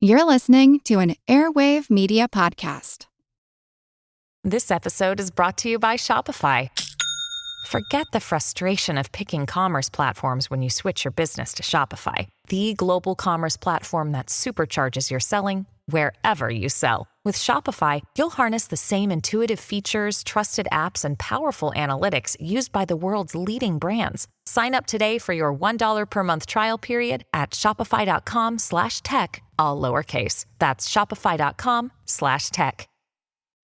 You're listening to an Airwave Media Podcast. This episode is brought to you by Shopify. Forget the frustration of picking commerce platforms when you switch your business to Shopify, the global commerce platform that supercharges your selling wherever you sell. With Shopify, you'll harness the same intuitive features, trusted apps, and powerful analytics used by the world's leading brands. Sign up today for your $1 per month trial period at shopify.com/tech, all lowercase. That's shopify.com/tech.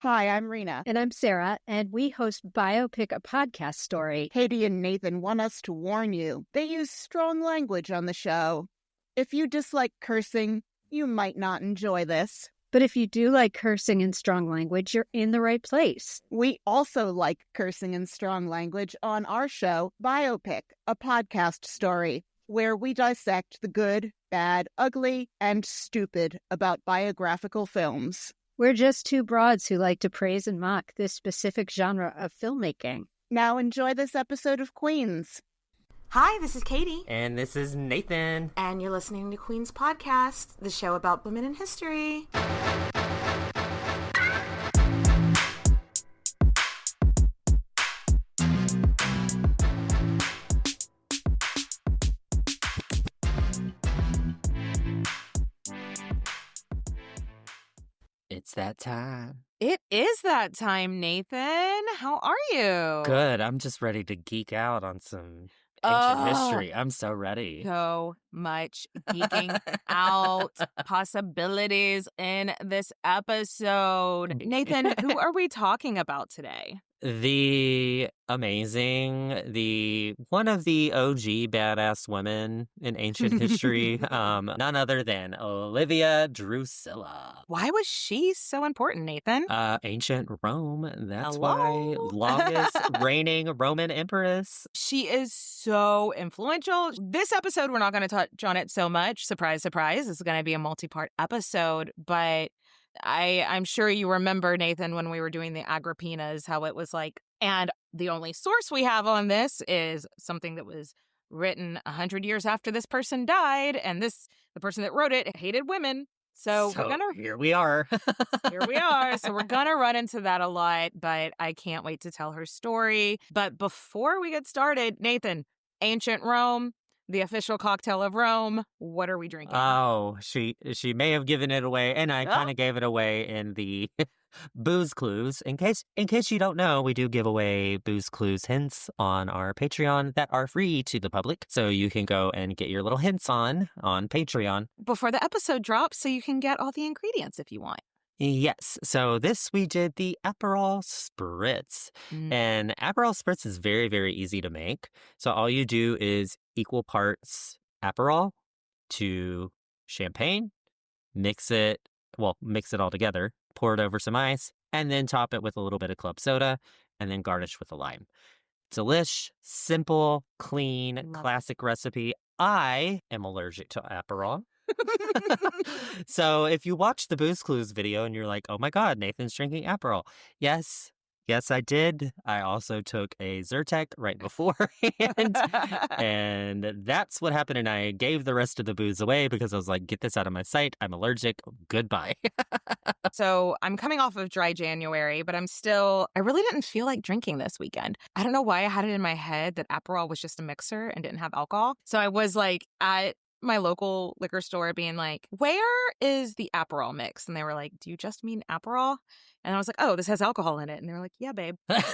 Hi, I'm Rena. And I'm Sarah, and we host Biopic, a podcast story. Katie and Nathan want us to warn you. They use strong language on the show. If you dislike cursing, you might not enjoy this. But if you do like cursing and strong language, you're in the right place. We also like cursing and strong language on our show, Biopic, a podcast story, where we dissect the good, bad, ugly, and stupid about biographical films. We're just two broads who like to praise and mock this specific genre of filmmaking. Now enjoy this episode of Queens. Hi, this is Katie. And this is Nathan. And you're listening to Queen's Podcast, the show about women in history. It's that time. It is that time, Nathan. How are you? Good. I'm just ready to geek out on some ancient history. I'm so ready. So much geeking out possibilities in this episode. Nathan, who are we talking about today? The amazing, one of the OG badass women in ancient history, none other than Livia Drusilla. Why was she so important, Nathan? Ancient Rome. That's Hello? why longest reigning Roman empress. She is so influential. This episode, we're not going to touch on it so much. Surprise, surprise. This is going to be a multi-part episode, but I'm sure you remember, Nathan, when we were doing the Agrippinas, how it was like, and the only source we have on this is something that was written 100 years after this person died, and the person that wrote it hated women. So here we are. Here we are. So we're going to run into that a lot, but I can't wait to tell her story. But before we get started, Nathan, ancient Rome, the official cocktail of Rome. What are we drinking? Oh, she may have given it away, and I kind of gave it away in the booze clues. In case you don't know, we do give away booze clues hints on our Patreon that are free to the public, so you can go and get your little hints on Patreon before the episode drops, so you can get all the ingredients if you want. Yes. So we did the Aperol Spritz. And Aperol Spritz is very, very easy to make. So all you do is equal parts Aperol to champagne, mix it all together, pour it over some ice, and then top it with a little bit of club soda, and then garnish with a lime. Delish, simple, clean, classic recipe. I am allergic to Aperol. So if you watch the Booze Clues video and you're like, oh my God, Nathan's drinking Aperol. Yes, I did. I also took a Zyrtec right beforehand. And that's what happened. And I gave the rest of the booze away because I was like, get this out of my sight. I'm allergic. Goodbye. So I'm coming off of dry January, but I really didn't feel like drinking this weekend. I don't know why I had it in my head that Aperol was just a mixer and didn't have alcohol. So I was like at my local liquor store being like, where is the Aperol mix? And they were like, do you just mean Aperol? And I was like, oh, this has alcohol in it. And they were like, yeah, babe. But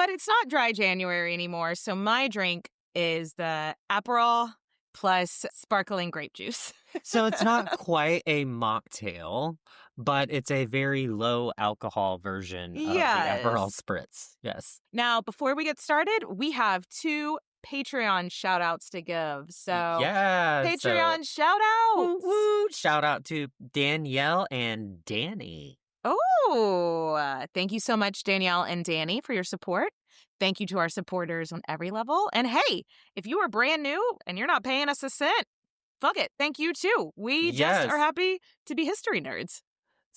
it's not dry January anymore. So my drink is the Aperol plus sparkling grape juice. So it's not quite a mocktail, but it's a very low alcohol version of the Aperol Spritz. Yes. Now, before we get started, we have two Patreon shout-outs to give. So, Patreon shout-outs! Woo, woo. Shout out to Danielle and Danny. Oh, thank you so much, Danielle and Danny, for your support. Thank you to our supporters on every level. And hey, if you are brand new and you're not paying us a cent, fuck it. Thank you, too. We just are happy to be history nerds.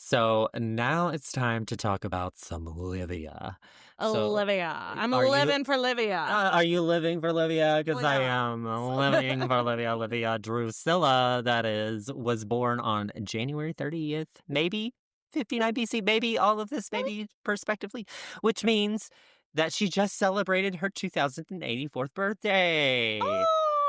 So now it's time to talk about some Livia. So, Olivia. I'm are you- living for Livia. Are you living for Livia? Because I Yeah. am living for Livia. Livia Drusilla, that is, was born on January 30th, maybe 59 BC, maybe all of this, maybe prospectively, which means that she just celebrated her 2084th birthday. Oh,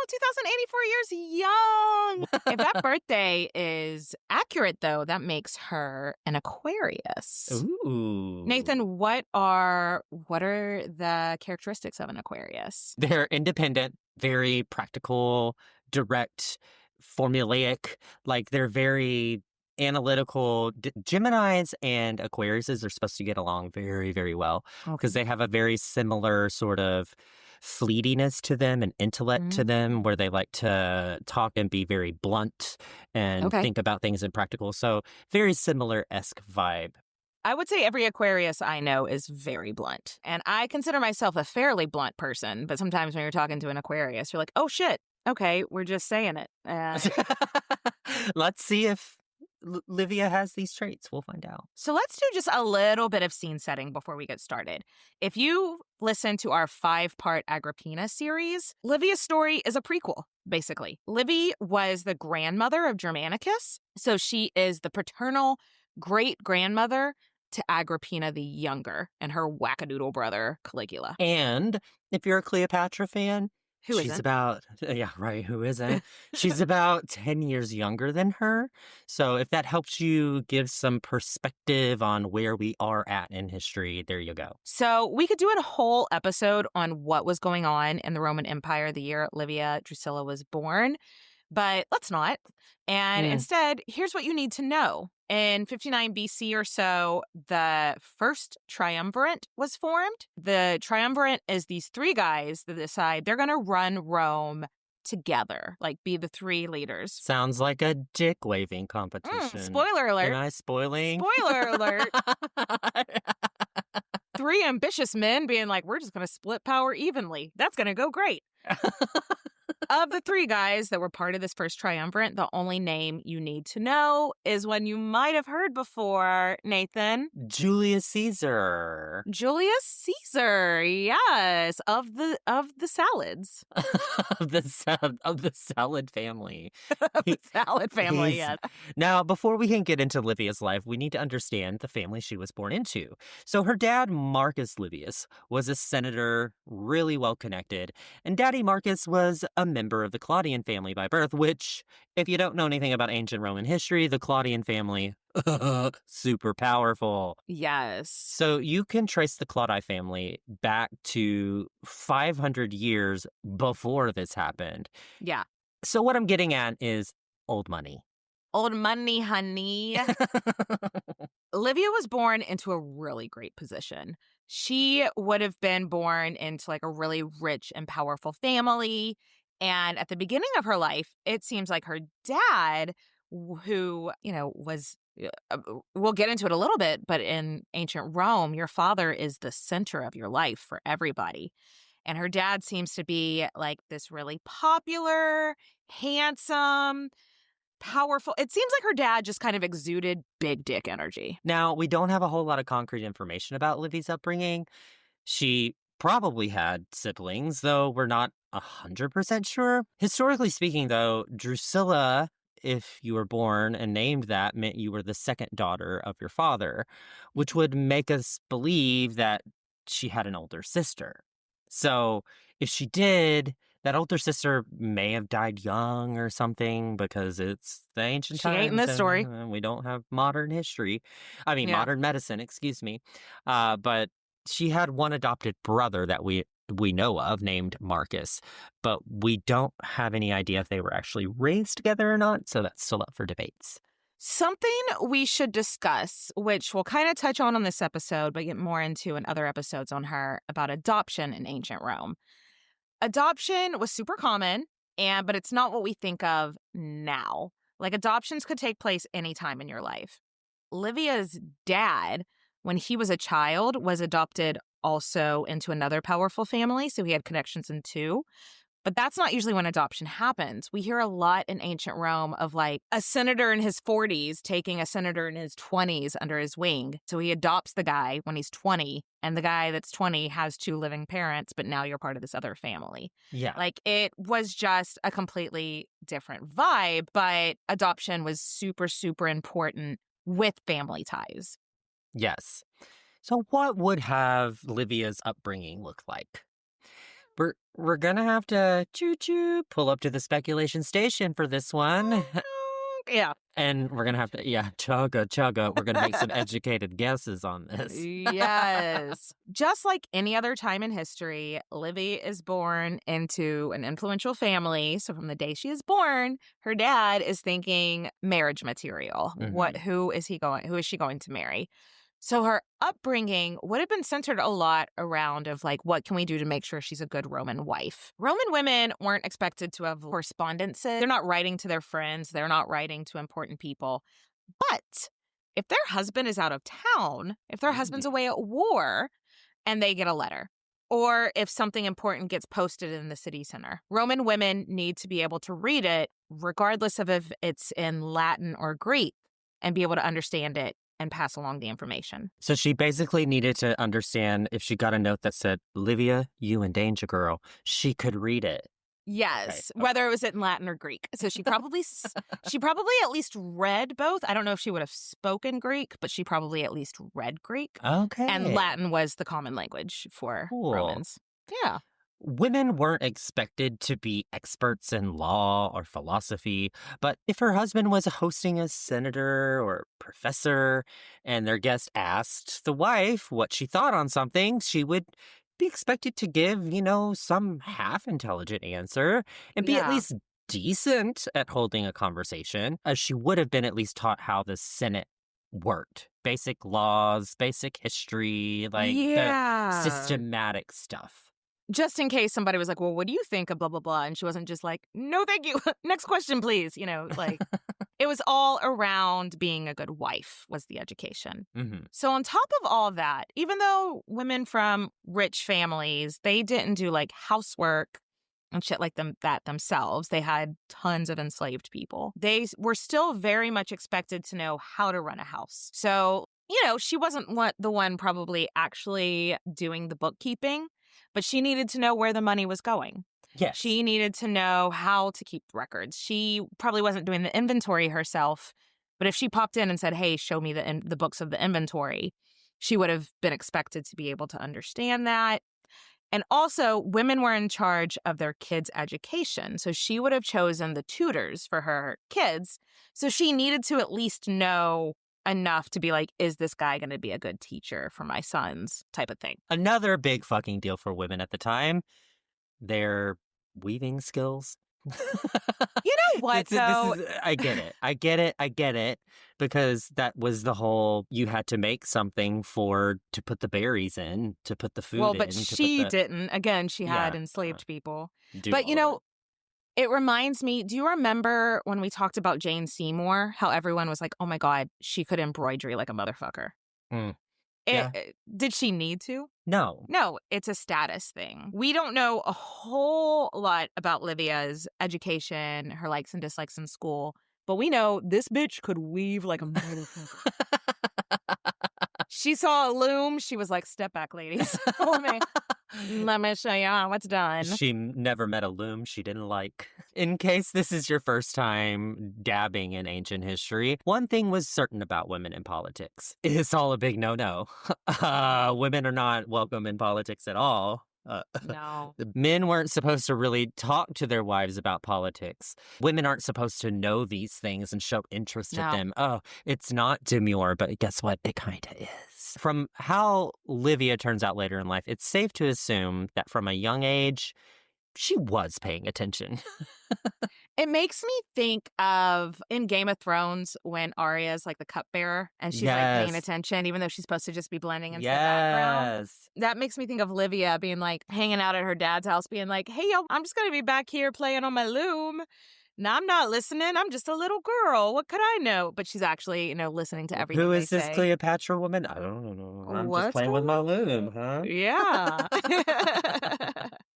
2084 years young. If that birthday is accurate, though, that makes her an Aquarius. Ooh. Nathan, what are the characteristics of an Aquarius? They're independent, very practical, direct, formulaic. Like, they're very analytical. Geminis and Aquariuses are supposed to get along very, very well because they have a very similar sort of fleetiness to them and intellect to them, where they like to talk and be very blunt and think about things in practical. So very similar-esque vibe. I would say every Aquarius I know is very blunt. And I consider myself a fairly blunt person. But sometimes when you're talking to an Aquarius, you're like, oh, shit. Okay, we're just saying it. Let's see if Livia has these traits. We'll find out. So let's do just a little bit of scene setting before we get started. If you listen to our 5-part Agrippina series, Livia's story is a prequel, basically. Livy was the grandmother of Germanicus. So she is the paternal great-grandmother to Agrippina the Younger and her wackadoodle brother, Caligula. And if you're a Cleopatra fan, Who she's isn't? about, yeah, right, who isn't? She's about 10 years younger than her. So if that helps you give some perspective on where we are at in history, there you go. So we could do a whole episode on what was going on in the Roman Empire the year Livia Drusilla was born, but let's not. And instead, here's what you need to know. In 59 BC or so, the first triumvirate was formed. The triumvirate is these 3 guys that decide they're going to run Rome together, like be the 3 leaders. Sounds like a dick-waving competition. Spoiler alert. Am I spoiling? Spoiler alert. 3 ambitious men being like, we're just going to split power evenly. That's going to go great. Of the 3 guys that were part of this first triumvirate, the only name you need to know is one you might have heard before, Nathan. Julius Caesar. Julius Caesar, yes, of the salads. of the salad family. Of the salad family, yes. Now, before we can get into Livia's life, we need to understand the family she was born into. So her dad, Marcus Livius, was a senator, really well connected, and Daddy Marcus was a member of the Claudian family by birth, which, if you don't know anything about ancient Roman history, the Claudian family, super powerful. Yes. So you can trace the Claudi family back to 500 years before this happened. Yeah. So what I'm getting at is old money. Old money, honey. Livia was born into a really great position. She would have been born into like a really rich and powerful family. And at the beginning of her life, it seems like her dad, who, was, we'll get into it a little bit, but in ancient Rome, your father is the center of your life for everybody. And her dad seems to be like this really popular, handsome, powerful. It seems like her dad just kind of exuded big dick energy. Now, we don't have a whole lot of concrete information about Livy's upbringing. She probably had siblings, though we're not 100% sure. Historically speaking, though, Drusilla, if you were born and named that, meant you were the second daughter of your father, which would make us believe that she had an older sister. So if she did, that older sister may have died young or something because it's the ancient times. She ain't in this story. We don't have modern history. Modern medicine, excuse me. But she had one adopted brother that we know of named Marcus, but we don't have any idea if they were actually raised together or not, so that's still up for debates. Something we should discuss, which we'll kind of touch on this episode, but get more into in other episodes on her, about adoption in ancient Rome. Adoption was super common, but it's not what we think of now. Like, adoptions could take place anytime in your life. Livia's dad, when he was a child, was adopted also into another powerful family, so he had connections in 2. But that's not usually when adoption happens. We hear a lot in ancient Rome of like a senator in his 40s taking a senator in his 20s under his wing. So he adopts the guy when he's 20, and the guy that's 20 has 2 living parents, but now you're part of this other family. Yeah. Like it was just a completely different vibe, but adoption was super, super important with family ties. Yes. So what would have Livia's upbringing look like? We're gonna have to pull up to the speculation station for this one. Yeah. And we're gonna have to, chugga. We're gonna make some educated guesses on this. Yes. Just like any other time in history, Livy is born into an influential family. So from the day she is born, her dad is thinking marriage material. Mhm. Who is she going to marry? So her upbringing would have been centered a lot around of like, what can we do to make sure she's a good Roman wife? Roman women weren't expected to have correspondences. They're not writing to their friends. They're not writing to important people. But if their husband is out of town, if their husband's away at war and they get a letter, or if something important gets posted in the city center, Roman women need to be able to read it, regardless of if it's in Latin or Greek, and be able to understand it and pass along the information. So she basically needed to understand if she got a note that said, Livia, you in danger, girl. She could read it. Yes, Okay. whether it was in Latin or Greek. So she probably at least read both. I don't know if she would have spoken Greek, but she probably at least read Greek. Okay. And Latin was the common language for Cool. Romans. Yeah. Women weren't expected to be experts in law or philosophy, but if her husband was hosting a senator or professor and their guest asked the wife what she thought on something, she would be expected to give, some half-intelligent answer and be at Yeah. least decent at holding a conversation, as she would have been at least taught how the Senate worked. Basic laws, basic history, like the systematic stuff. Just in case somebody was like, well, what do you think of blah, blah, blah? And she wasn't just like, no, thank you. Next question, please. Like it was all around being a good wife was the education. Mm-hmm. So on top of all that, even though women from rich families, they didn't do like housework and shit like that themselves. They had tons of enslaved people. They were still very much expected to know how to run a house. So, she wasn't the one probably actually doing the bookkeeping, but she needed to know where the money was going. Yes. She needed to know how to keep records. She probably wasn't doing the inventory herself, but if she popped in and said, hey, show me the books of the inventory, she would have been expected to be able to understand that. And also, women were in charge of their kids' education. So she would have chosen the tutors for her kids. So she needed to at least know enough to be like, is this guy going to be a good teacher for my sons type of thing. Another big fucking deal for women at the time, their weaving skills. You know what, though? I get it. Because that was the whole, you had to make something to put the berries in, to put the food in. Well, but she didn't. Again, she had enslaved people. But, it reminds me, do you remember when we talked about Jane Seymour, how everyone was like, oh my God, she could embroidery like a motherfucker? Did she need to? No. No, it's a status thing. We don't know a whole lot about Livia's education, her likes and dislikes in school, but we know this bitch could weave like a motherfucker. She saw a loom. She was like, step back, ladies. Let me show you how it's done. She never met a loom she didn't like. In case this is your first time dabbing in ancient history, one thing was certain about women in politics. It's all a big no-no. Women are not welcome in politics at all. No. The men weren't supposed to really talk to their wives about politics. Women aren't supposed to know these things and show interest in them. Oh, it's not demure, but guess what? It kind of is. From how Livia turns out later in life, it's safe to assume that from a young age, she was paying attention. It makes me think of in Game of Thrones when Arya's like the cupbearer and she's like paying attention, even though she's supposed to just be blending into the background. That makes me think of Livia being like hanging out at her dad's house, being like, hey, yo, I'm just going to be back here playing on my loom. No, I'm not listening. I'm just a little girl. What could I know? But she's actually, listening to everything. Who is they this say. Cleopatra woman? I don't know. I'm just playing with my loom, huh? Yeah.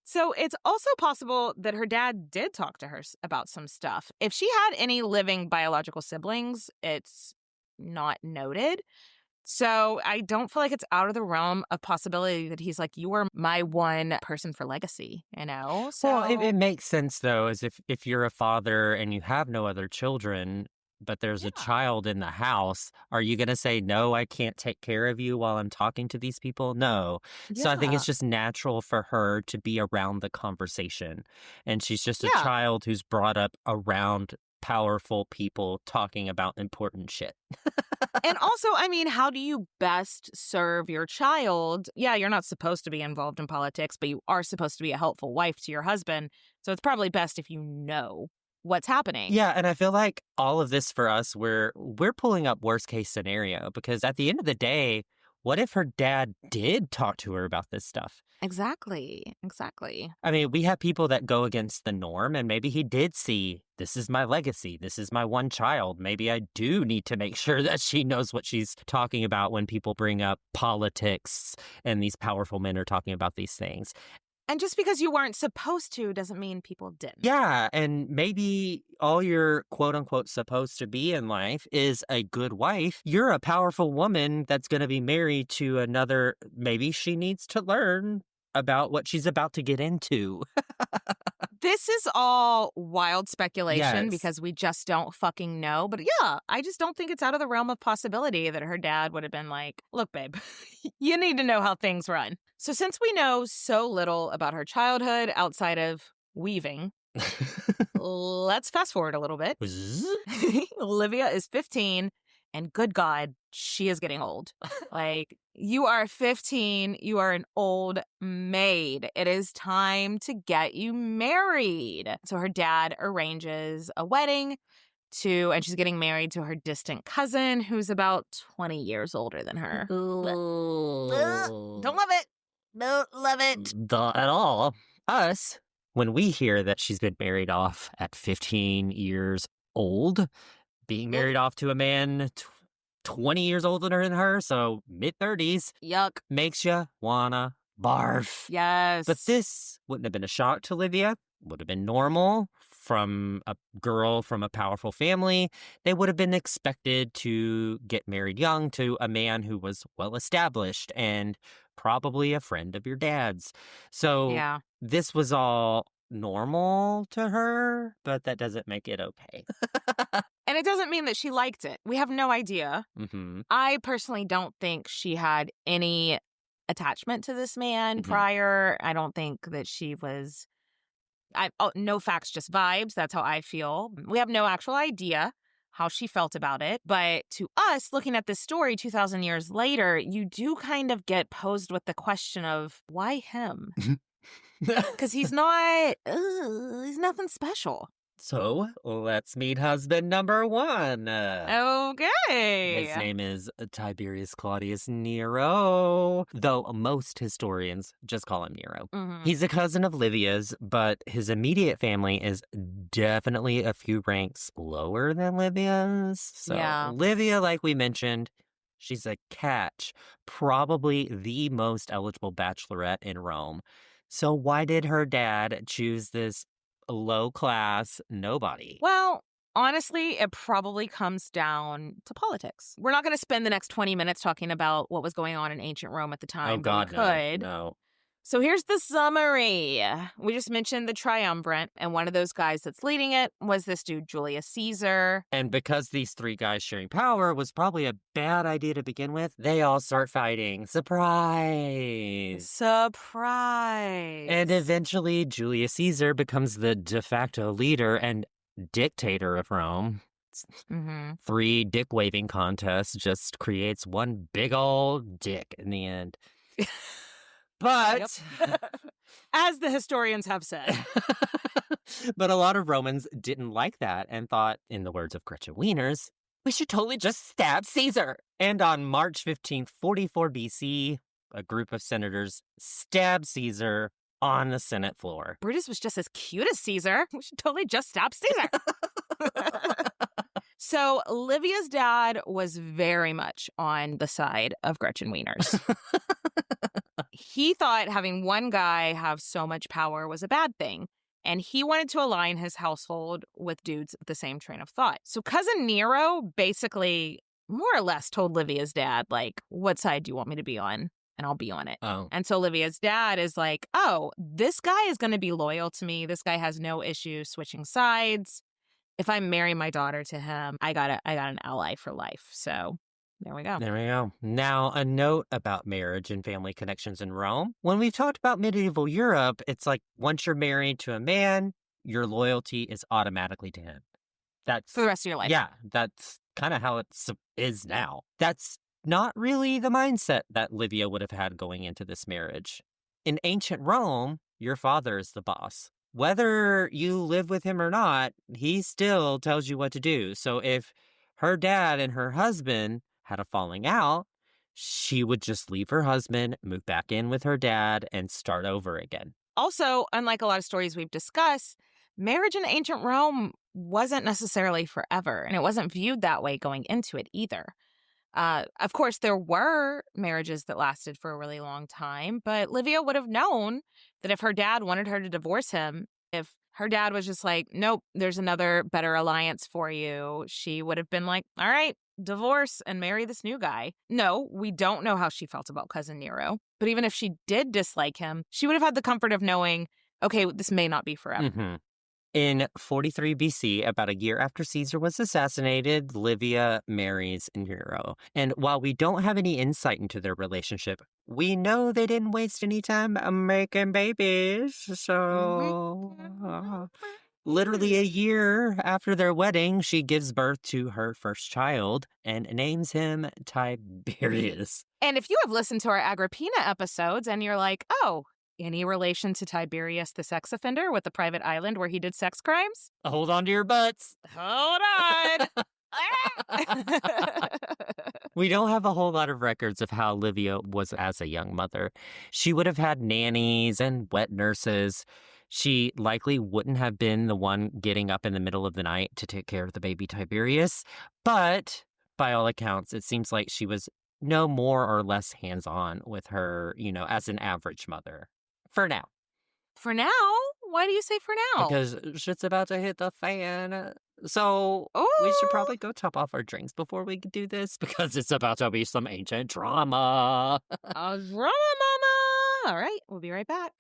So it's also possible that her dad did talk to her about some stuff. If she had any living biological siblings, it's not noted. So I don't feel like it's out of the realm of possibility that he's like, you are my one person for legacy, you know? So Well, it makes sense, though, as if you're a father and you have no other children, but there's a child in the house, are you going to say, no, I can't take care of you while I'm talking to these people? No. So I think Yeah. it's just natural for her to be around the conversation. And she's just a Yeah. child who's brought up around powerful people talking about important shit. And also, I mean, how do you best serve your child? Yeah, you're not supposed to be involved in politics, but you are supposed to be a helpful wife to your husband. So it's probably best if you know what's happening. Yeah, and I feel like all of this for us, we're pulling up worst case scenario, because at the end of the day, what if her dad did talk to her about this stuff? Exactly. I mean, we have people that go against the norm, and maybe he did see, this is my legacy, this is my one child. Maybe I do need to make sure that she knows what she's talking about when people bring up politics and these powerful men are talking about these things. And just because you weren't supposed to doesn't mean people didn't. Yeah, and maybe all you're quote-unquote supposed to be in life is a good wife. You're a powerful woman that's going to be married to another. Maybe she needs to learn about what she's about to get into. This is all wild speculation Yes. because we just don't fucking know. But yeah, I just don't think it's out of the realm of possibility that her dad would have been like, look, babe, you need to know how things run. So since we know so little about her childhood outside of weaving, let's fast forward a little bit. Livia is 15, and good God, she is getting old. Like, you are 15, you are an old maid. It is time to get you married. So her dad arranges a wedding and she's getting married to her distant cousin who's about 20 years older than her. Don't love it. Don't love it. Not at all. Us, when we hear that she's been married off at 15 years old, being married off to a man 20 years older than her, so mid-30s, Yuck. makes you wanna barf. Yes. But this wouldn't have been a shock to Livia. Would have been normal from a girl from a powerful family. They would have been expected to get married young to a man who was well-established and probably a friend of your dad's. So Yeah. this was all normal to her, but that doesn't make it okay. And it doesn't mean that she liked it. We have no idea. Mm-hmm. I personally don't think she had any attachment to this man Mhm. prior. I don't think that she was... no facts, just vibes. That's how I feel. We have no actual idea how she felt about it. But to us, looking at this story 2,000 years later, you do kind of get posed with the question of, why him? Because he's not... he's nothing special. So let's meet husband number one. Okay. His name is Tiberius Claudius Nero, though most historians just call him Nero. Mhm. He's a cousin of Livia's, but his immediate family is definitely a few ranks lower than Livia's. So Yeah. Livia, like we mentioned, she's a catch, probably the most eligible bachelorette in Rome. So why did her dad choose this low-class nobody? Well, honestly, it probably comes down to politics. We're not going to spend the next 20 minutes talking about what was going on in ancient Rome at the time. Oh, God, but we could. no. So here's the summary. We just mentioned the triumvirate, and one of those guys that's leading it was this dude, Julius Caesar. And because these three guys sharing power was probably a bad idea to begin with, they all start fighting. Surprise! Surprise. And eventually, Julius Caesar becomes the de facto leader and dictator of Rome. Mm-hmm. 3 dick-waving contests just creates one big old dick in the end. But... As the historians have said. But a lot of Romans didn't like that and thought, in the words of Gretchen Wieners, we should totally just stab Caesar. And on March 15th, 44 BC, a group of senators stabbed Caesar on the Senate floor. Brutus was just as cute as Caesar. We should totally just stab Caesar. So Livia's dad was very much on the side of Gretchen Wieners. he thought having one guy have so much power was a bad thing. And he wanted to align his household with dudes with the same train of thought. So cousin Nero basically more or less told Livia's dad, like, what side do you want me to be on? And I'll be on it. Oh. And so Livia's dad is like, oh, this guy is going to be loyal to me. This guy has no issue switching sides. If I marry my daughter to him, I got an ally for life. So there we go. There we go. Now, a note about marriage and family connections in Rome. When we've talked about medieval Europe, it's like once you're married to a man, your loyalty is automatically to him. That's For the rest of your life. Yeah, that's kind of how it is now. That's not really the mindset that Livia would have had going into this marriage. In ancient Rome, your father is the boss. Whether you live with him or not, he still tells you what to do. So if her dad and her husband had a falling out, she would just leave her husband, move back in with her dad, and start over again. Also, unlike a lot of stories we've discussed, marriage in ancient Rome wasn't necessarily forever, and it wasn't viewed that way going into it either. Of course, there were marriages that lasted for a really long time, but Livia would have known that if her dad wanted her to divorce him, if her dad was just like, nope, there's another better alliance for you, she would have been like, all right, divorce and marry this new guy. No, we don't know how she felt about cousin Nero. But even if she did dislike him, she would have had the comfort of knowing, okay, this may not be forever. Mm-hmm. In 43 BC, about a year after Caesar was assassinated, Livia marries Nero. And while we don't have any insight into their relationship, we know they didn't waste any time making babies. So, literally a year after their wedding, she gives birth to her first child and names him Tiberius. And if you have listened to our Agrippina episodes and you're like, oh, any relation to Tiberius, the sex offender with the private island where he did sex crimes? Hold on to your butts. Hold on. We don't have a whole lot of records of how Livia was as a young mother. She would have had nannies and wet nurses. She likely wouldn't have been the one getting up in the middle of the night to take care of the baby Tiberius. But by all accounts, it seems like she was no more or less hands-on with her, as an average mother. For now. For now? Why do you say for now? Because shit's about to hit the fan. So we should probably go top off our drinks before we do this because it's about to be some ancient drama. Drama, mama! All right, we'll be right back.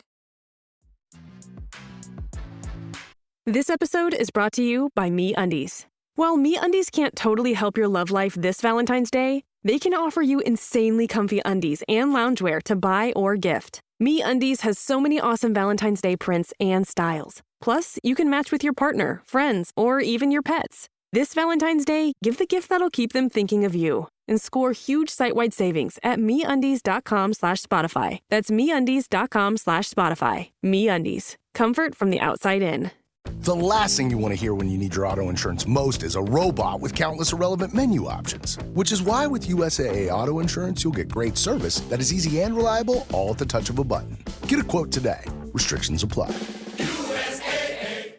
This episode is brought to you by MeUndies. While MeUndies can't totally help your love life this Valentine's Day, they can offer you insanely comfy undies and loungewear to buy or gift. MeUndies has so many awesome Valentine's Day prints and styles. Plus, you can match with your partner, friends, or even your pets. This Valentine's Day, give the gift that'll keep them thinking of you and score huge site-wide savings at MeUndies.com/Spotify. That's MeUndies.com/Spotify. MeUndies. Comfort from the outside in. The last thing you want to hear when you need your auto insurance most is a robot with countless irrelevant menu options. Which is why with USAA Auto Insurance, you'll get great service that is easy and reliable, all at the touch of a button. Get a quote today. Restrictions apply. USAA.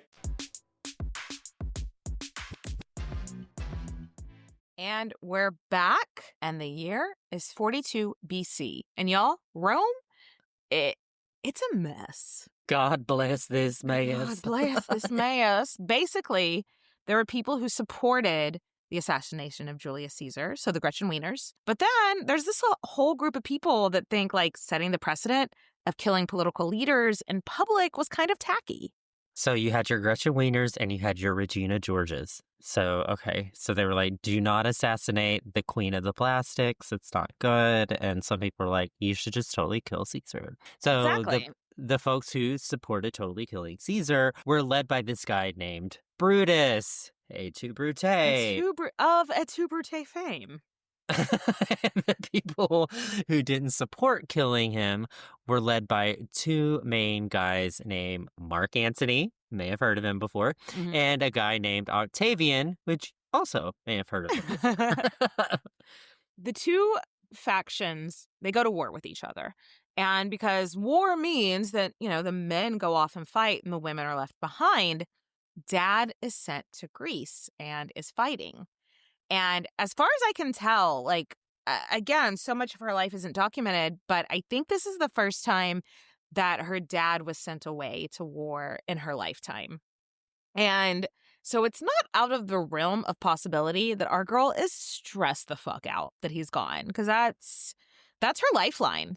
And we're back, and the year is 42 BC. And y'all, Rome, it's a mess. God bless this mess. God bless this mess. Basically, there were people who supported the assassination of Julius Caesar, so the Gretchen Wieners. But then there's this whole group of people that think like setting the precedent of killing political leaders in public was kind of tacky. So you had your Gretchen Wieners and you had your Regina Georges. So, okay. So they were like, do not assassinate the queen of the plastics. It's not good. And some people were like, you should just totally kill Caesar. So Exactly. The folks who supported totally killing Caesar were led by this guy named Brutus, et tu, Brute. Of et tu, Brute fame. And the people who didn't support killing him were led by two main guys named Marc Antony, may have heard of him before, and a guy named Octavian, which also may have heard of him before. The two factions, they go to war with each other. And because war means that, the men go off and fight and the women are left behind, Dad is sent to Greece and is fighting. And as far as I can tell, like, again, so much of her life isn't documented, but I think this is the first time that her dad was sent away to war in her lifetime. And so it's not out of the realm of possibility that our girl is stressed the fuck out that he's gone, because that's her lifeline.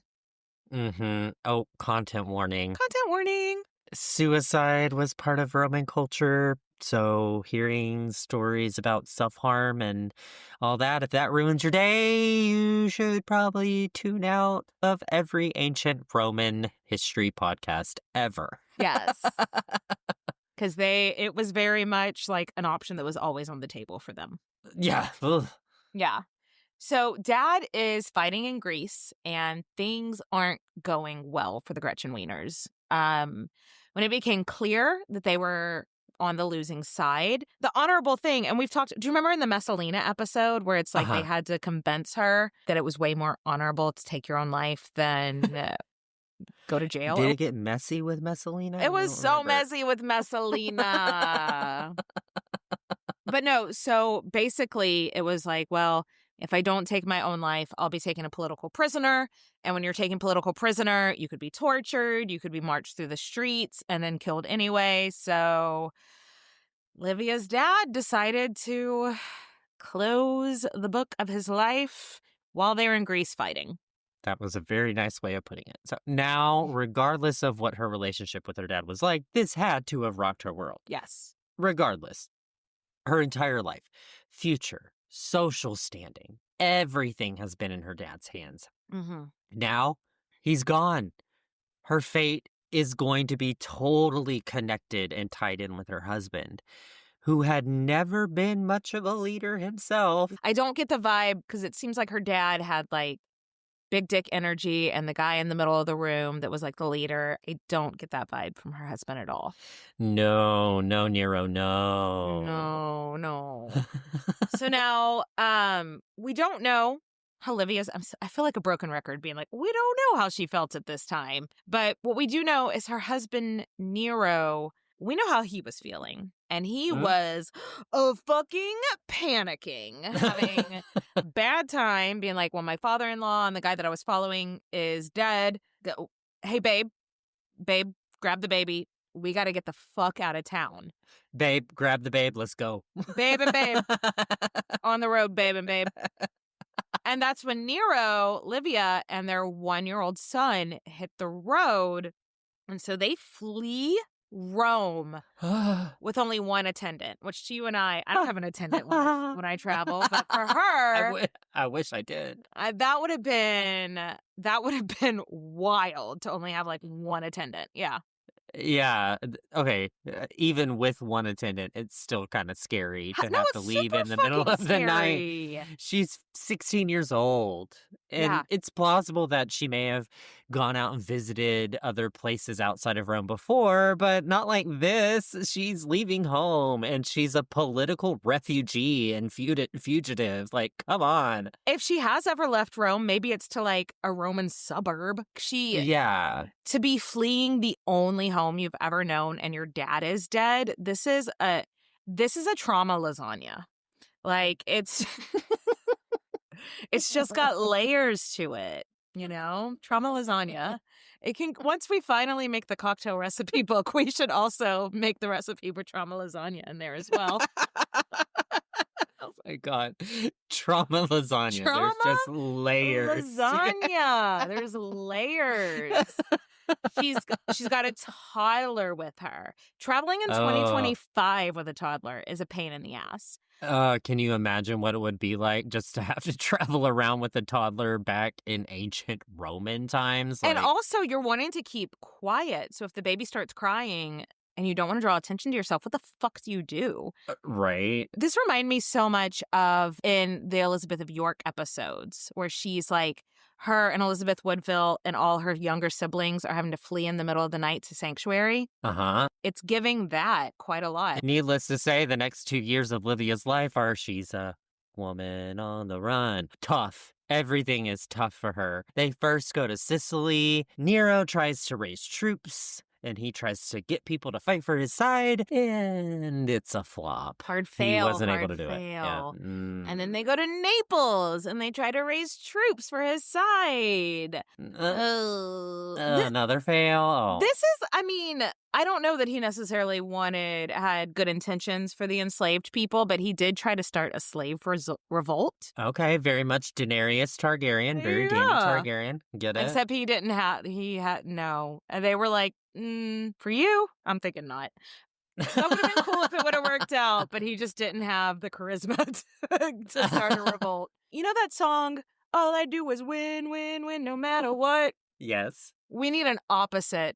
Mm-hmm. Oh, content warning. Content warning. Suicide was part of Roman culture, so hearing stories about self-harm and all that, if that ruins your day, you should probably tune out of every ancient Roman history podcast ever. Yes. Because it was very much like an option that was always on the table for them. Yeah. Ugh. Yeah. So Dad is fighting in Greece, and things aren't going well for the Gretchen Wieners. When it became clear that they were on the losing side, the honorable thing, and we've talked, do you remember in the Messalina episode where it's like they had to convince her that it was way more honorable to take your own life than go to jail? Did it get messy with Messalina? It was so messy with Messalina. But no, so basically it was like, well, if I don't take my own life, I'll be taking a political prisoner. And when you're taking political prisoner, you could be tortured, you could be marched through the streets and then killed anyway. So Livia's dad decided to close the book of his life while they were in Greece fighting. That was a very nice way of putting it. So now, regardless of what her relationship with her dad was like, this had to have rocked her world. Yes. Regardless, her entire life, future, social standing, everything has been in her dad's hands. Mm-hmm. Now, he's gone. Her fate is going to be totally connected and tied in with her husband, who had never been much of a leader himself. I don't get the vibe, because it seems like her dad had like big dick energy, and the guy in the middle of the room that was like the leader, I don't get that vibe from her husband at all. No, Nero, no. No. So now, we don't know how Livia's, I feel like a broken record being like, we don't know how she felt at this time. But what we do know is her husband, Nero, we know how he was feeling. And he was fucking panicking, having a bad time, being like, well, my father-in-law and the guy that I was following is dead. Hey, babe, grab the baby. We got to get the fuck out of town. Babe, grab the babe. Let's go. Babe and babe. On the road, babe and babe. And that's when Nero, Livia, and their 1-year-old son hit the road. And so they flee Rome with only one attendant, which to you and I don't have an attendant when I travel, but for her, I wish I did. That would have been wild to only have like one attendant. Yeah. Yeah. Okay. Even with one attendant, it's still kind of scary to have to leave in the middle of the night. She's 16 years old. And it's plausible that she may have gone out and visited other places outside of Rome before, but not like this. She's leaving home and she's a political refugee and fugitive. Like, come on. If she has ever left Rome, maybe it's to like a Roman suburb. To be fleeing the only home you've ever known and your dad is dead, this is a trauma lasagna. Like, it's it's just got layers to it, you know? Trauma lasagna. It can, once we finally make the cocktail recipe book, we should also make the recipe for trauma lasagna in there as well. Oh my God. Trauma lasagna. There's just layers. Lasagna. There's layers. She's got a toddler with her. Traveling in 2025 with a toddler is a pain in the ass. Can you imagine what it would be like just to have to travel around with a toddler back in ancient Roman times? And also, you're wanting to keep quiet. So if the baby starts crying and you don't want to draw attention to yourself, what the fuck do you do? Right. This reminded me so much of in the Elizabeth of York episodes where she's like, her and Elizabeth Woodville and all her younger siblings are having to flee in the middle of the night to sanctuary. It's giving that quite a lot. Needless to say, the next 2 years of Livia's life are she's a woman on the run. Tough. Everything is tough for her. They first go to Sicily. Nero tries to raise troops. and he tries to get people to fight for his side, and it's a flop. Hard fail. He wasn't able hard to do it. Yeah. fail. And then they go to Naples and they try to raise troops for his side. Another fail. Oh. This is, I mean, I don't know that he necessarily had good intentions for the enslaved people, but he did try to start a slave revolt. Okay, very much Daenerys Targaryen, very Dany Targaryen. Get it? Except he had, no. And they were like, for you? I'm thinking not. That would have been cool if it would have worked out, but he just didn't have the charisma to start a revolt. You know that song, All I Do Is Win, Win, Win, no matter what? Yes. We need an opposite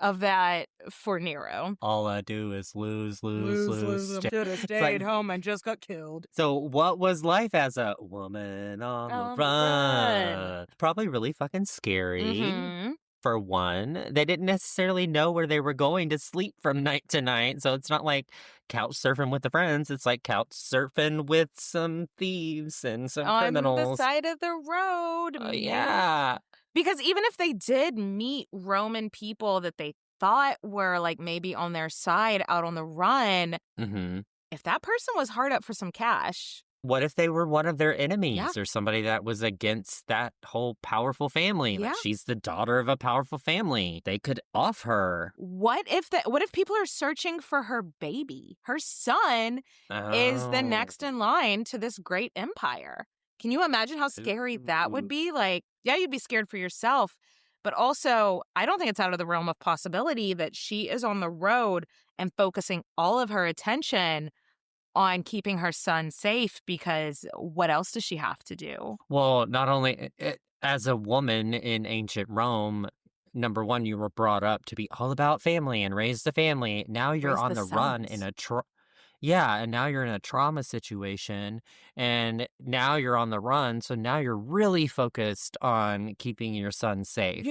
of that for Nero. All I do is lose. I should have stayed home and just got killed. So what was life as a woman on the run? Probably really fucking scary. Mm-hmm. For one, they didn't necessarily know where they were going to sleep from night to night. So it's not like couch surfing with the friends. It's like couch surfing with some thieves and some criminals. On the side of the road. Yeah. Because even if they did meet Roman people that they thought were like maybe on their side out on the run, if that person was hard up for some cash. What if they were one of their enemies or somebody that was against that whole powerful family? Yeah. Like she's the daughter of a powerful family. They could off her. What if people are searching for her baby? Her son is the next in line to this great empire. Can you imagine how scary that would be? Like, yeah, you'd be scared for yourself. But also, I don't think it's out of the realm of possibility that she is on the road and focusing all of her attention on keeping her son safe, because what else does she have to do? Well, not only as a woman in ancient Rome, number one, you were brought up to be all about family and raise the family. Now you're on the run in a and now you're in a trauma situation, and now you're on the run. So now you're really focused on keeping your son safe.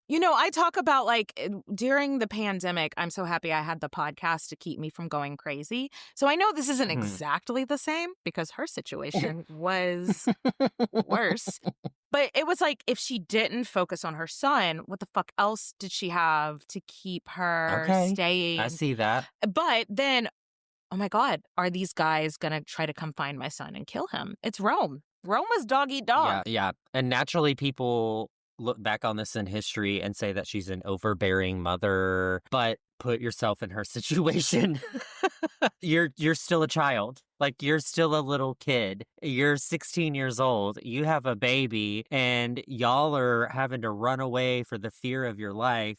You know, I talk about like during the pandemic, I'm so happy I had the podcast to keep me from going crazy. So I know this isn't exactly the same because her situation was worse. But it was like if she didn't focus on her son, what the fuck else did she have to keep her staying? I see that. But then, oh my God, are these guys going to try to come find my son and kill him? It's Rome. Rome was dog eat dog. Yeah. And naturally people look back on this in history and say that she's an overbearing mother, but put yourself in her situation. You're still a child. Like, you're still a little kid. You're 16 years old. You have a baby, and y'all are having to run away for the fear of your life.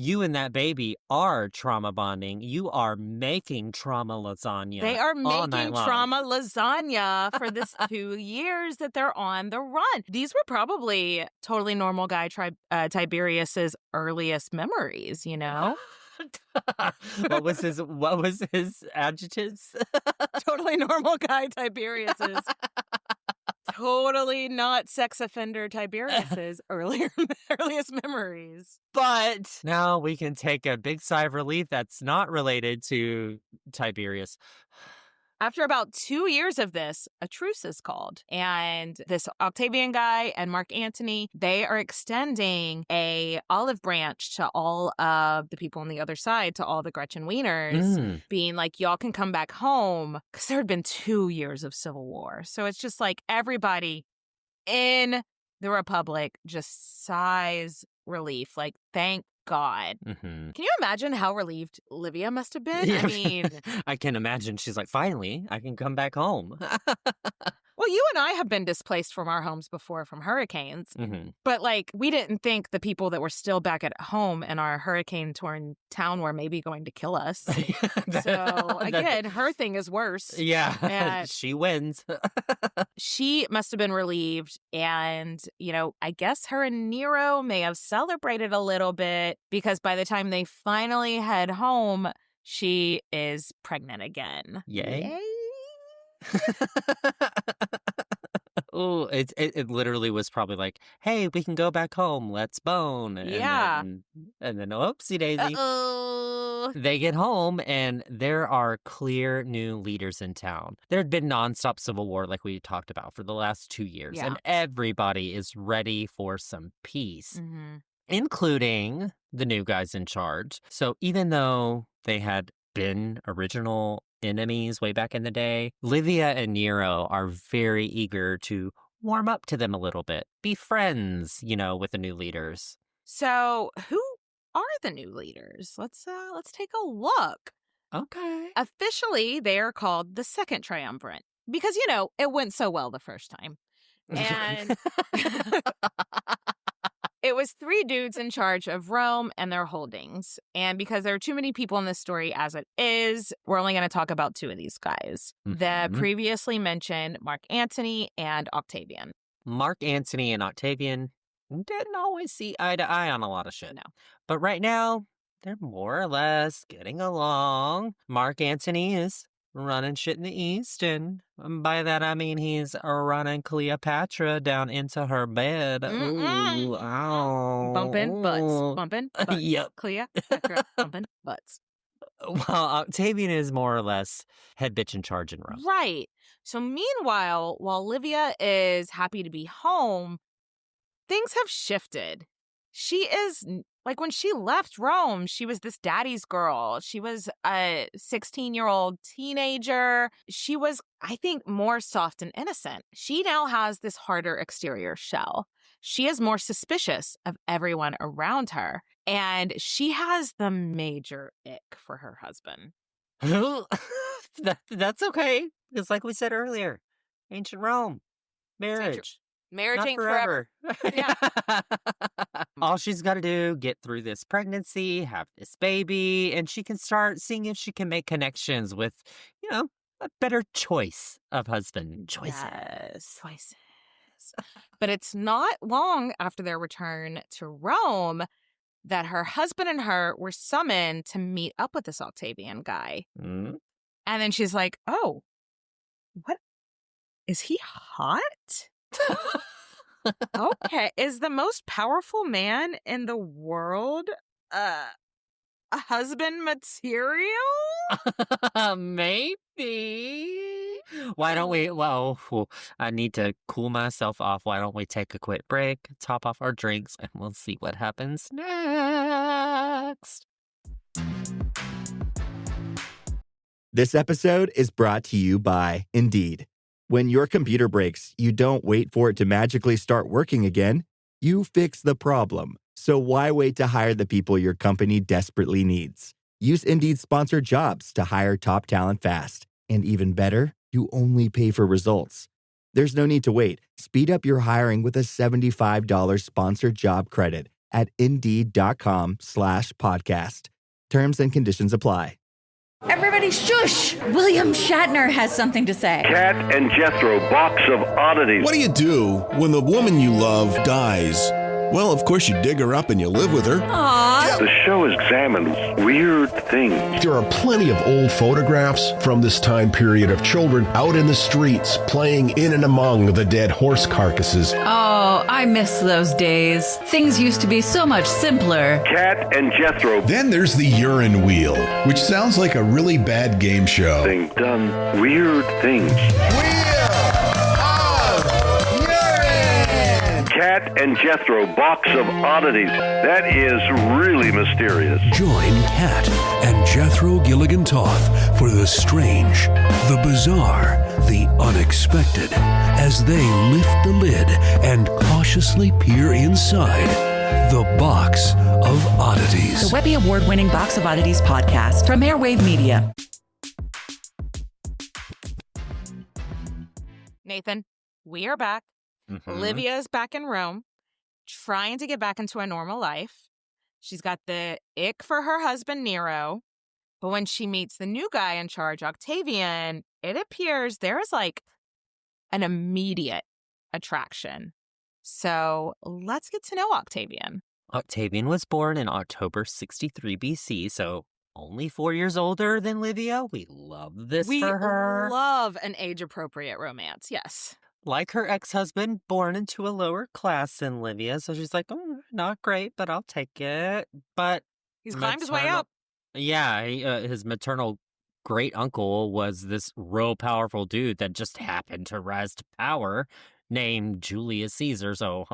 You and that baby are trauma bonding. You are making trauma lasagna. They are making trauma lasagna for this 2 years that they're on the run. These were probably totally normal guy Tiberius's earliest memories, you know? What was his adjectives? Totally normal guy Tiberius's. Totally not sex offender Tiberius's earliest memories. But now we can take a big sigh of relief that's not related to Tiberius. After about 2 years of this, a truce is called. And this Octavian guy and Marc Antony, they are extending a olive branch to all of the people on the other side, to all the Gretchen Wieners, being like, y'all can come back home. Because there had been 2 years of civil war. So it's just like everybody in the Republic just sighs relief. Like, thank God. Can you imagine how relieved Livia must have been? Yeah. I mean, I can imagine. She's like, finally, I can come back home. well, you and I have been displaced from our homes before from hurricanes, but like we didn't think the people that were still back at home in our hurricane-torn town were maybe going to kill us. So again, her thing is worse. Yeah, she wins. She must have been relieved, and you know, I guess her and Nero may have celebrated a little bit because by the time they finally head home, she is pregnant again. Yay. Oh, it literally was probably like, hey, we can go back home. Let's bone. And then oopsie daisy. Uh-oh. They get home and there are clear new leaders in town. There had been nonstop civil war like we talked about for the last 2 years. Yeah. And everybody is ready for some peace. including the new guys in charge. So even though they had been original enemies way back in the day, Livia and Nero are very eager to warm up to them a little bit, be friends, with the new leaders. So who are the new leaders? Let's take a look. Okay. Officially, they are called the Second Triumvirate because, it went so well the first time. And it was 3 dudes in charge of Rome and their holdings. And because there are too many people in this story as it is, we're only going to talk about 2 of these guys. The previously mentioned Marc Antony and Octavian. Marc Antony and Octavian didn't always see eye to eye on a lot of shit. No. But right now, they're more or less getting along. Marc Antony is running shit in the East, and by that I mean he's running Cleopatra down into her bed. Ooh, ow. Bumping butts. Yep. Cleopatra, bumping butts. Well, Octavian is more or less head bitch in charge in Rome. Right. So meanwhile, while Livia is happy to be home, things have shifted. She is, like, when she left Rome, she was this daddy's girl. She was a 16-year-old teenager. She was, I think, more soft and innocent. She now has this harder exterior shell. She is more suspicious of everyone around her. And she has the major ick for her husband. That's okay. It's like we said earlier. Ancient Rome. Marriage. Marriage Not ain't forever. Yeah. All she's got to do, get through this pregnancy, have this baby, and she can start seeing if she can make connections with, a better choice of husband choices. Yes. Choices. But it's not long after their return to Rome that her husband and her were summoned to meet up with this Octavian guy. Mm. And then she's like, oh, what? Is he hot? Okay. Is the most powerful man in the world a husband material? Maybe. Why don't we, I need to cool myself off. Why don't we take a quick break, top off our drinks, and we'll see what happens next. This episode is brought to you by Indeed. When your computer breaks, you don't wait for it to magically start working again. You fix the problem. So why wait to hire the people your company desperately needs? Use Indeed's sponsored jobs to hire top talent fast. And even better, you only pay for results. There's no need to wait. Speed up your hiring with a $75 sponsored job credit at Indeed.com/podcast. Terms and conditions apply. Everybody shush! William Shatner has something to say. Cat and Jethro, box of oddities. What do you do when the woman you love dies? Well, of course you dig her up and you live with her. Aww. The show examines weird things. There are plenty of old photographs from this time period of children out in the streets playing in and among the dead horse carcasses. Oh, I miss those days. Things used to be so much simpler. Cat and Jethro. Then there's the urine wheel, which sounds like a really bad game show. They've done weird things. Cat and Jethro, box of oddities. That is really mysterious. Join Cat and Jethro Gilligan Toth for the strange, the bizarre, the unexpected, as they lift the lid and cautiously peer inside the Box of Oddities. The Webby Award-winning Box of Oddities podcast from Airwave Media. Nathan, we are back. Mm-hmm. Livia is back in Rome, trying to get back into a normal life. She's got the ick for her husband, Nero. But when she meets the new guy in charge, Octavian, it appears there is like an immediate attraction. So let's get to know Octavian. Octavian was born in October 63 BC, so only 4 years older than Livia. We love this for her. We love an age-appropriate romance, yes. Like her ex-husband, born into a lower class than Livia, so she's like, oh, not great, but I'll take it. But he's climbed his way up. Yeah, his maternal great-uncle was this real powerful dude that just happened to rise to power named Julius Caesar, so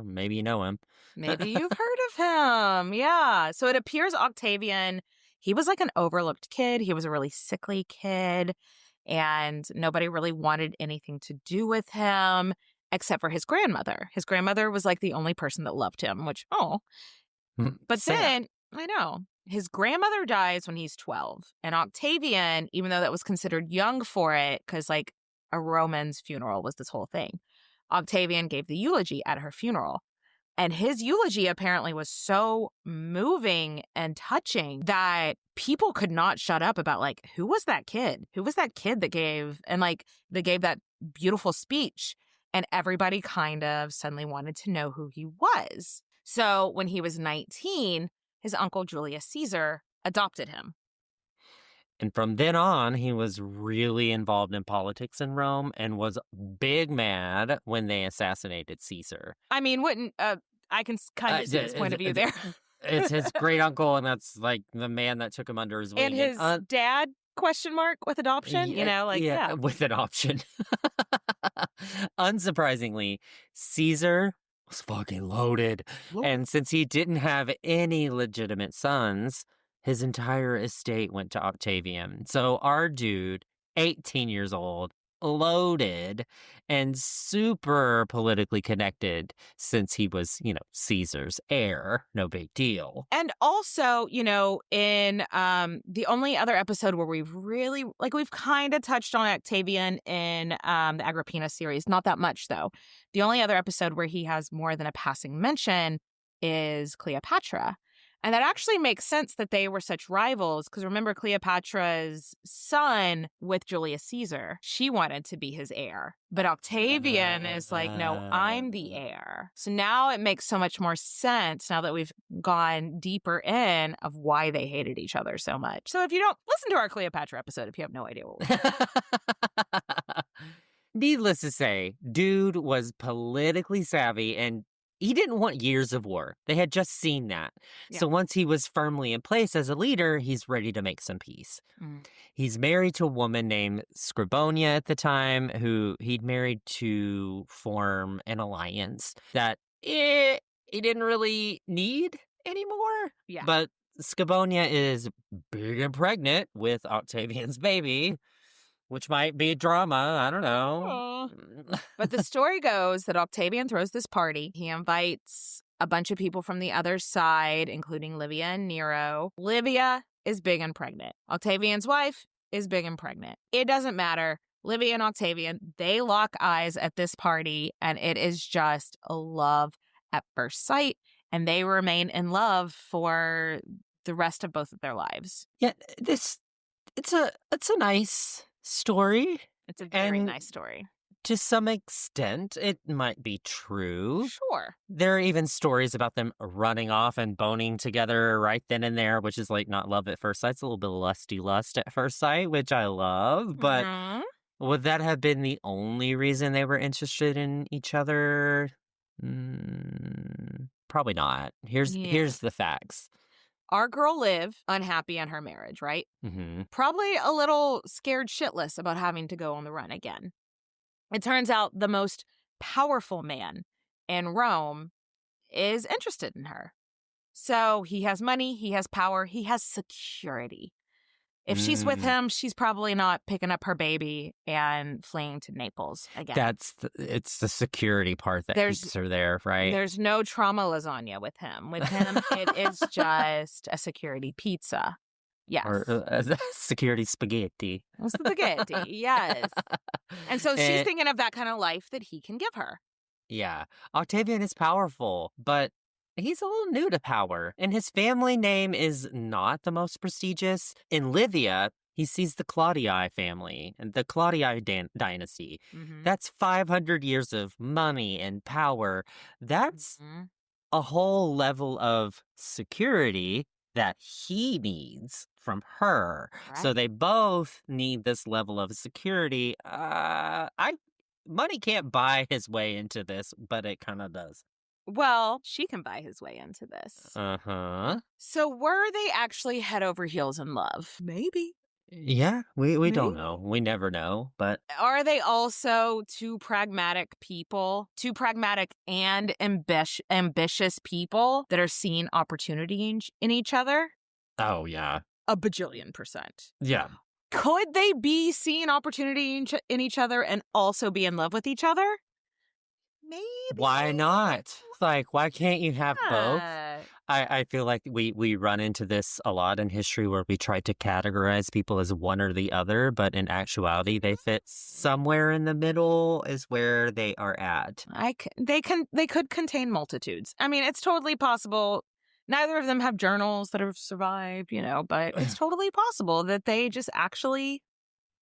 maybe you know him. Maybe you've heard of him. Yeah. So it appears Octavian, he was like an overlooked kid. He was a really sickly kid, and nobody really wanted anything to do with him except for his grandmother. His grandmother was like the only person that loved him, which, But then, I know, his grandmother dies when he's 12. And Octavian, even though that was considered young for it, because like a Roman's funeral was this whole thing, Octavian gave the eulogy at her funeral. And his eulogy apparently was so moving and touching that people could not shut up about, like, who was that kid? Who was that kid that gave that beautiful speech? And everybody kind of suddenly wanted to know who he was. So when he was 19, his uncle Julius Caesar adopted him. And from then on, he was really involved in politics in Rome and was big mad when they assassinated Caesar. I mean, I can kind of see his point of view there. It's his great uncle, and that's like the man that took him under his wing. And his dad, ? With adoption? Yeah, with adoption. Unsurprisingly, Caesar was fucking loaded. And since he didn't have any legitimate sons, his entire estate went to Octavian. So our dude, 18 years old, loaded, and super politically connected since he was, Caesar's heir. No big deal. And also, in the only other episode where we've kind of touched on Octavian in the Agrippina series, not that much though. The only other episode where he has more than a passing mention is Cleopatra. And that actually makes sense that they were such rivals, because remember Cleopatra's son with Julius Caesar, she wanted to be his heir. But Octavian is like, no, I'm the heir. So now it makes so much more sense now that we've gone deeper in of why they hated each other so much. So if you don't listen to our Cleopatra episode, if you have no idea what we're doing. Needless to say, dude was politically savvy and he didn't want years of war. They had just seen that. Yeah. So once he was firmly in place as a leader, he's ready to make some peace. He's married to a woman named Scribonia at the time, who he'd married to form an alliance that he didn't really need anymore. Yeah. But Scribonia is big and pregnant with Octavian's baby, which might be drama. I don't know. But the story goes that Octavian throws this party. He invites a bunch of people from the other side, including Livia and Nero. Livia is big and pregnant. Octavian's wife is big and pregnant. It doesn't matter. Livia and Octavian, they lock eyes at this party, and it is just a love at first sight. And they remain in love for the rest of both of their lives. Yeah, it's a nice story. It's a very nice story. To some extent, it might be true. Sure. There are even stories about them running off and boning together right then and there, which is like not love at first sight. It's a little bit of lusty lust at first sight, which I love. But would that have been the only reason they were interested in each other? Probably not. Here's the facts. Our girl Liv, unhappy in her marriage, right? Probably a little scared shitless about having to go on the run again. It turns out the most powerful man in Rome is interested in her. So he has money, he has power, he has security. If she's with him, she's probably not picking up her baby and fleeing to Naples again. It's the security part that keeps her there, right? There's no trauma lasagna with him. With him, it is just a security pizza. Yes. Or security spaghetti. Spaghetti, yes. And so she's thinking of that kind of life that he can give her. Yeah. Octavian is powerful, but he's a little new to power. And his family name is not the most prestigious. In Livia, he sees the Claudii family and the Claudii dynasty. That's 500 years of money and power. That's a whole level of security that he needs from her. Right. So they both need this level of security. Money can't buy his way into this, but it kind of does. Well, she can buy his way into this. Uh-huh. So were they actually head over heels in love? Maybe. Yeah, we Maybe? don't know. We never know, but Are they also two pragmatic people, two pragmatic and ambitious people that are seeing opportunity in each other? oh yeah. A bajillion percent. Yeah. Could they be seeing opportunity in each other and also be in love with each other? Maybe. Why not? Like, why can't you have both? Yeah. I feel like we run into this a lot in history where we try to categorize people as one or the other, but in actuality, they fit somewhere in the middle is where they are at. They could contain multitudes. I mean, it's totally possible. Neither of them have journals that have survived, but it's totally possible that they just actually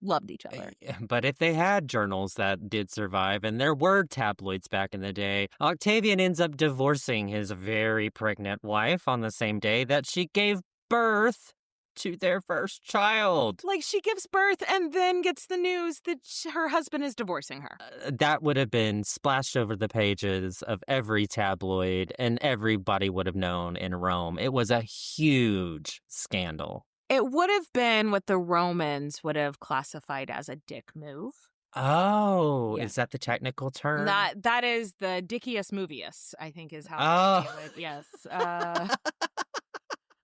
loved each other. But if they had journals that did survive, and there were tabloids back in the day, Octavian ends up divorcing his very pregnant wife on the same day that she gave birth to their first child. Like, she gives birth and then gets the news that her husband is divorcing her. That would have been splashed over the pages of every tabloid, and everybody would have known in Rome. It was a huge scandal. It would have been what the Romans would have classified as a dick move. Oh, Yeah. Is that the technical term? That is the dickius movius, I think is how they do it. Yes.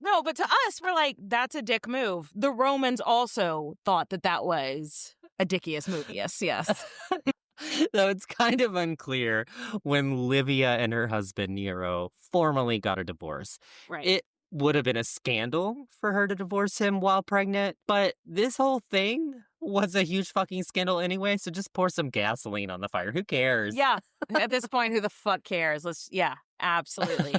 No, but to us, we're like, that's a dick move. The Romans also thought that was a dickius movius, yes. Though it's kind of unclear when Livia and her husband Nero formally got a divorce. Right. It would have been a scandal for her to divorce him while pregnant, but this whole thing was a huge fucking scandal anyway, so just pour some gasoline on the fire. Who cares? Yeah. At this point, who the fuck cares? Absolutely.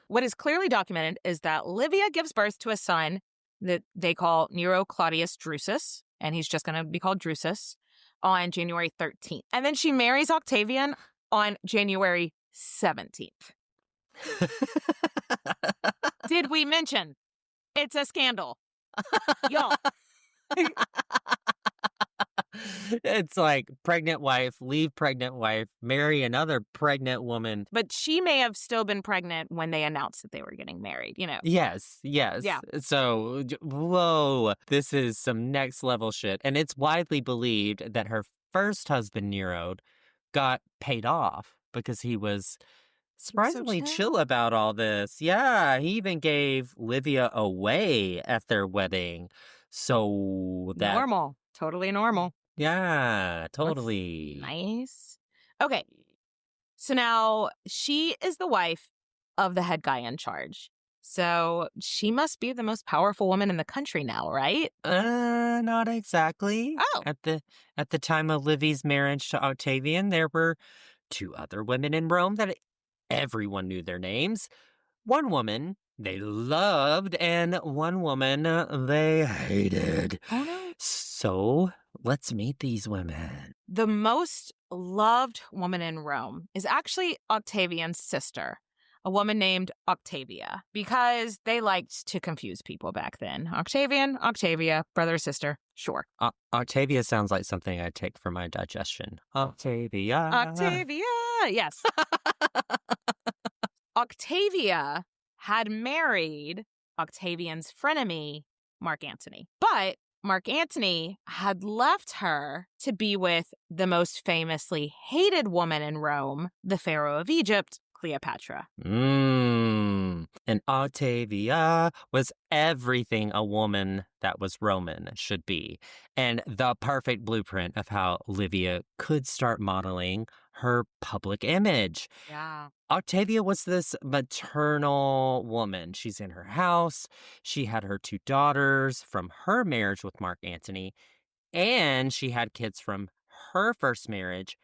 What is clearly documented is that Livia gives birth to a son that they call Nero Claudius Drusus, and he's just going to be called Drusus, on January 13th. And then she marries Octavian on January 17th. Did we mention it's a scandal? Y'all. It's like pregnant wife, leave pregnant wife, marry another pregnant woman. But she may have still been pregnant when they announced that they were getting married, Yes. Yeah. So, whoa, this is some next level shit. And it's widely believed that her first husband, Nero, got paid off because he was surprisingly chill about all this. Yeah, he even gave Livia away at their wedding. So that... Normal. Totally normal. Yeah, totally. That's nice. Okay. So now she is the wife of the head guy in charge. So she must be the most powerful woman in the country now, right? Not exactly. Oh. At the time of Livy's marriage to Octavian, there were two other women in Rome that everyone knew their names. One woman they loved, and one woman they hated. Oh, no. So let's meet these women. The most loved woman in Rome is actually Octavian's sister, a woman named Octavia, because they liked to confuse people back then. Octavian, Octavia, brother, sister, sure. Octavia sounds like something I take for my digestion. Octavia. Octavia, yes. Octavia had married Octavian's frenemy, Marc Antony. But Marc Antony had left her to be with the most famously hated woman in Rome, the Pharaoh of Egypt, Cleopatra. And Octavia was everything a woman that was Roman should be, and the perfect blueprint of how Livia could start modeling her public image. Yeah. Octavia was this maternal woman. She's in her house. She had her two daughters from her marriage with Marc Antony, and she had kids from her first marriage.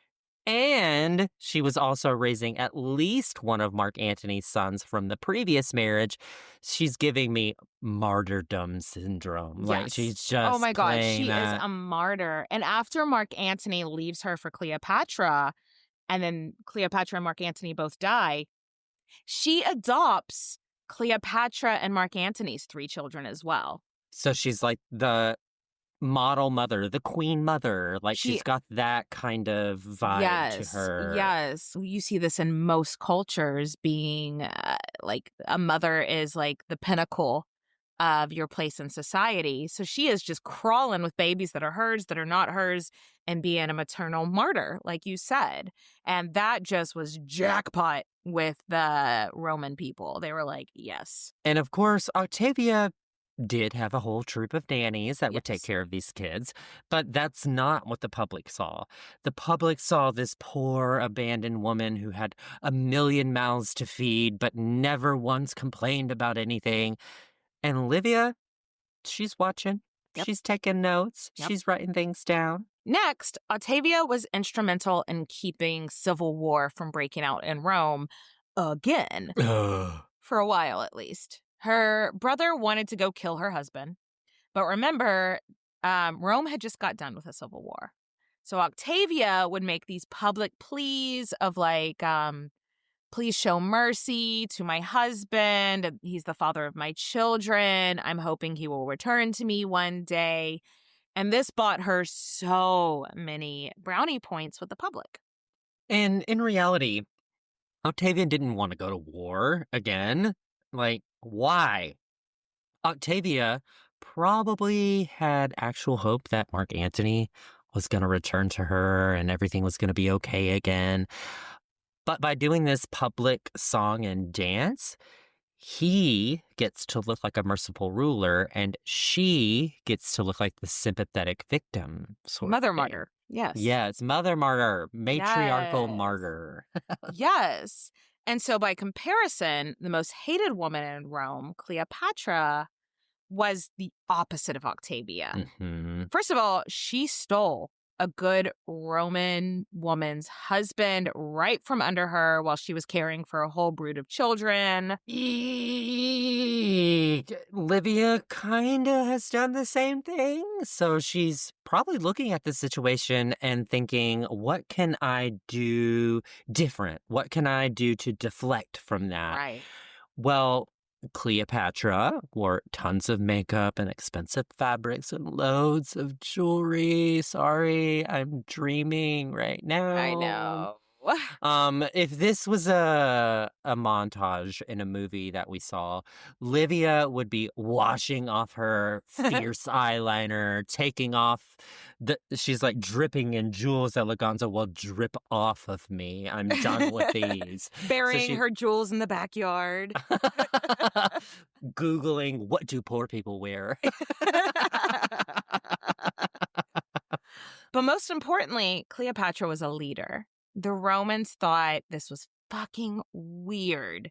And she was also raising at least one of Marc Antony's sons from the previous marriage. She's giving me martyrdom syndrome. Yes. Like, she's just oh my God, playing she that. is a martyr. And after Marc Antony leaves her for Cleopatra, and then Cleopatra and Marc Antony both die, she adopts Cleopatra and Marc Antony's 3 children as well. So she's like the model mother, the queen mother. Like, she's got that kind of vibe to her. Yes. You see this in most cultures being like a mother is like the pinnacle of your place in society. So she is just crawling with babies that are hers, that are not hers, and being a maternal martyr, like you said. And that just was jackpot with the Roman people. They were like, yes. And of course, Octavia did have a whole troop of nannies that would take care of these kids, but that's not what the public saw. The public saw this poor, abandoned woman who had a million mouths to feed, but never once complained about anything. And Livia, she's watching. Yep. She's taking notes. Yep. She's writing things down. Next, Octavia was instrumental in keeping civil war from breaking out in Rome again, for a while at least. Her brother wanted to go kill her husband. But remember, Rome had just got done with a civil war. So Octavia would make these public pleas of like, please show mercy to my husband. He's the father of my children. I'm hoping he will return to me one day. And this bought her so many brownie points with the public. And in reality, Octavian didn't want to go to war again. Like, why? Octavia probably had actual hope that Marc Antony was going to return to her and everything was going to be okay again. But by doing this public song and dance, he gets to look like a merciful ruler and she gets to look like the sympathetic victim. Mother martyr. Yes. Yes, mother martyr, matriarchal Yes. martyr. Yes. And so by comparison, the most hated woman in Rome, Cleopatra, was the opposite of Octavia. Mm-hmm. First of all, she stole a good Roman woman's husband right from under her while she was caring for a whole brood of children. Eek. Livia kind of has done the same thing. So she's probably looking at the situation and thinking, what can I do different? What can I do to deflect from that? Right. Well, Cleopatra wore tons of makeup and expensive fabrics and loads of jewelry. Sorry, I'm dreaming right now. I know. If this was a montage in a movie that we saw, Livia would be washing off her fierce eyeliner, taking off she's like dripping in jewels. Eleganza will drip off of me. I'm done with these. Burying her jewels in the backyard. Googling, what do poor people wear? But most importantly, Cleopatra was a leader. The Romans thought this was fucking weird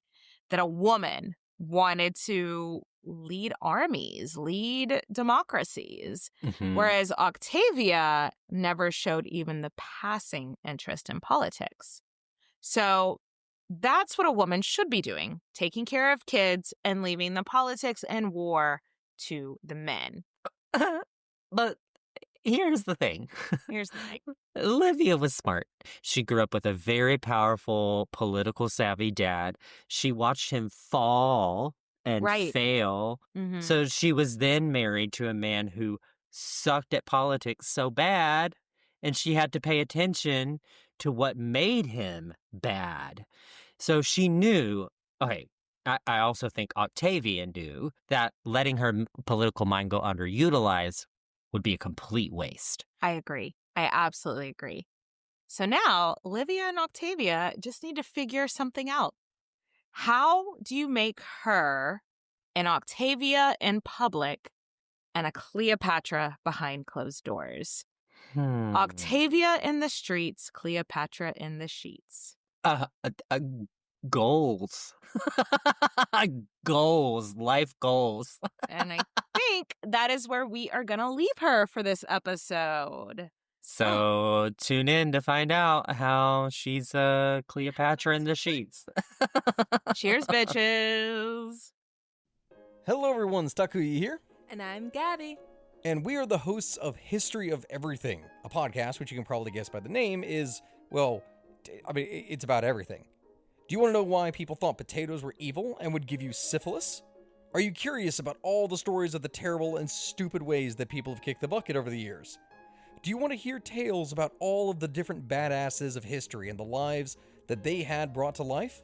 that a woman wanted to lead armies, lead democracies, whereas Octavia never showed even the passing interest in politics. So that's what a woman should be doing, taking care of kids and leaving the politics and war to the men. But here's the thing. Livia was smart. She grew up with a very powerful, political savvy dad. She watched him fall and fail. Mm-hmm. So she was then married to a man who sucked at politics so bad, and she had to pay attention to what made him bad. So she knew, okay, I also think Octavian knew that letting her political mind go underutilized would be a complete waste. I agree. I absolutely agree. So now Livia and Octavia just need to figure something out. How do you make her an Octavia in public and a Cleopatra behind closed doors? Octavia in the streets, Cleopatra in the sheets. Goals. Goals. Life goals. And I think that is where we are going to leave her for this episode. So tune in to find out how she's Cleopatra in the sheets. Cheers, bitches. Hello, everyone. Takuya here. And I'm Gabby. And we are the hosts of History of Everything, a podcast which you can probably guess by the name is, well, I mean, it's about everything. Do you want to know why people thought potatoes were evil and would give you syphilis? Are you curious about all the stories of the terrible and stupid ways that people have kicked the bucket over the years? Do you want to hear tales about all of the different badasses of history and the lives that they had brought to life?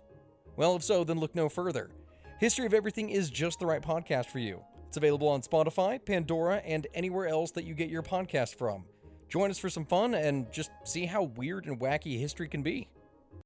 Well, if so, then look no further. History of Everything is just the right podcast for you. It's available on Spotify, Pandora, and anywhere else that you get your podcast from. Join us for some fun and just see how weird and wacky history can be.